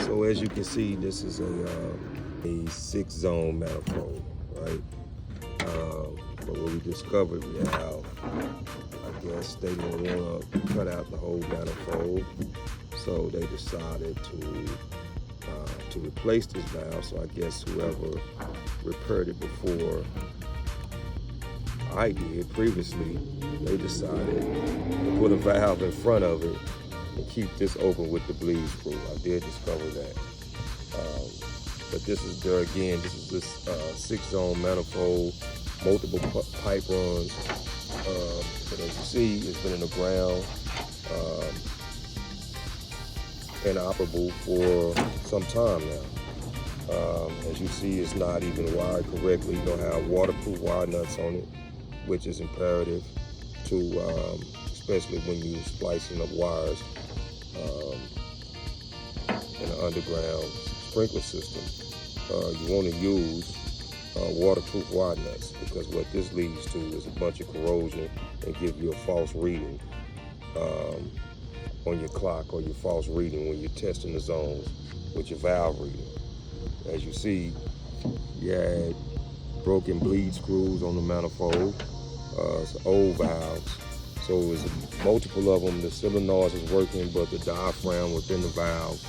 So as you can see, this is a 6-zone manifold, right? But what we discovered, we have, I guess they didn't want to cut out the whole manifold, so they decided to replace this valve. So I guess whoever repaired it before I did previously, they decided to put a valve in front of it and keep this open with the bleed screw. I did discover that. But this is there again, this is this 6-zone manifold, multiple pipe runs. But as you see, it's been in the ground, inoperable for some time now. As you see, it's not even wired correctly. You don't have waterproof wire nuts on it, which is imperative to, especially when you're splicing up wires in an underground sprinkler system. You want to use waterproof wire nuts, because what this leads to is a bunch of corrosion and give you a false reading on your clock, or your false reading when you're testing the zones with your valve reading. As you see, you had broken bleed screws on the manifold. It's old valves, so it was multiple of them. The solenoid was working, but the diaphragm within the valve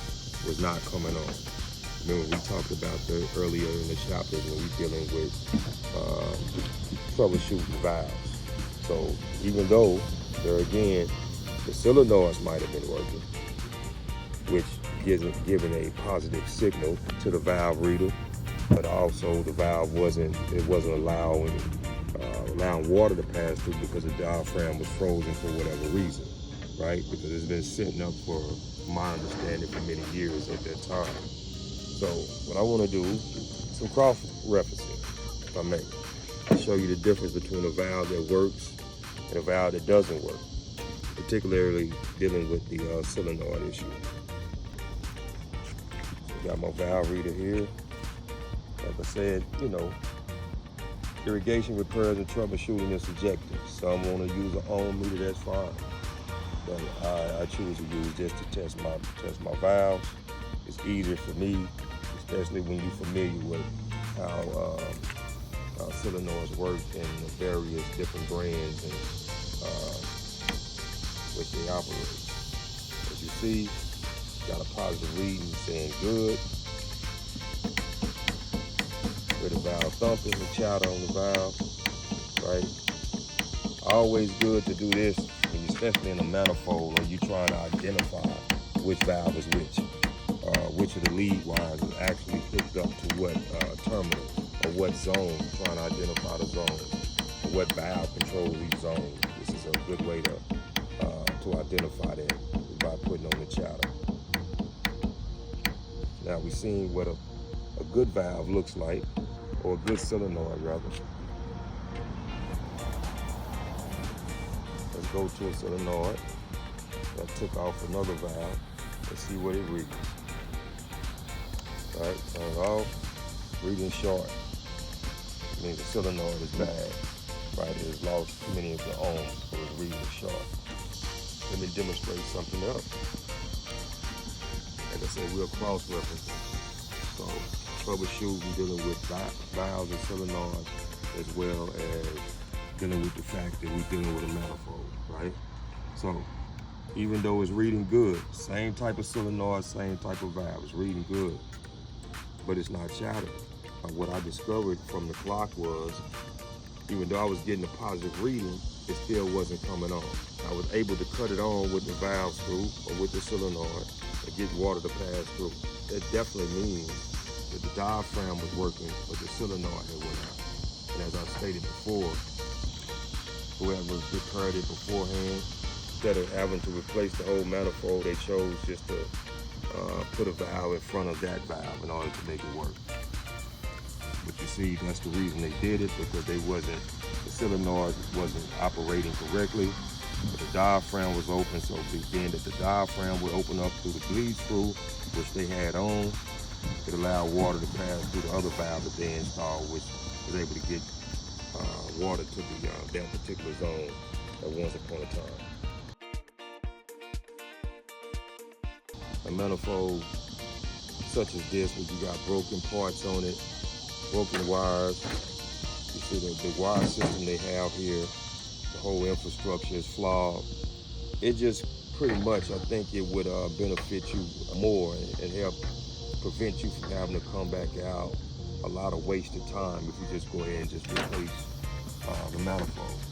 was not coming on. Remember, we talked about that earlier in the chapters when we're dealing with troubleshooting valves. So even though there again, the solenoids might have been working, which giving a positive signal to the valve reader, but also the valve wasn't allowing water to pass through because the diaphragm was frozen for whatever reason, right? Because it's been sitting up for my understanding for many years at that time. So what I want to do is some cross-referencing, if I may, to show you the difference between a valve that works and a valve that doesn't work, particularly dealing with the solenoid issue. So got my valve reader here. Like I said, you know, irrigation repairs and troubleshooting is subjective. Some want to use an ohm meter, that's fine. But I choose to use this to test my valves. It's easier for me, especially when you're familiar with how solenoids work in the various different brands and which they operate. As you see, got a positive reading saying good. With the valve thumping, the chatter on the valve, right? Always good to do this when you're especially in a manifold or you're trying to identify which valve is which of the lead wires is actually hooked up to what terminal or what zone, trying to identify the zone, or what valve controls each zone. This is a good way to identify that by putting on the chatter. Now we've seen what a good valve looks like, or a good solenoid rather. Let's go to a solenoid that took off another valve and see what it reads. All right, turn it off, reading short. It means the solenoid is bad, right? It has lost too many of the ohms, so it's reading short. Let me demonstrate something else. Like I said, we'll cross-reference. So troubleshooting, dealing with valves and solenoids, as well as dealing with the fact that we're dealing with a manifold, right? So even though it's reading good, same type of solenoid, same type of valve, it's reading good, but it's not chattering. What I discovered from the clock was, even though I was getting a positive reading, it still wasn't coming on. I was able to cut it on with the valve screw or with the solenoid and get water to pass through. That definitely means that the diaphragm was working, but the solenoid had went out. And as I stated before, whoever repaired it beforehand, instead of having to replace the whole manifold, they chose just to put a valve in front of that valve in order to make it work. But you see, that's the reason they did it, because the solenoid wasn't operating correctly. But the diaphragm was open, so being that the diaphragm would open up through the bleed screw, which they had on, it allowed water to pass through the other valve that they installed, which was able to get water to that particular zone at once upon a time. A manifold such as this, where you got broken parts on it, broken wires. You see the wire system they have here, the whole infrastructure is flawed. It just pretty much, I think it would benefit you more and help prevent you from having to come back out a lot of wasted time if you just go ahead and just replace the manifold.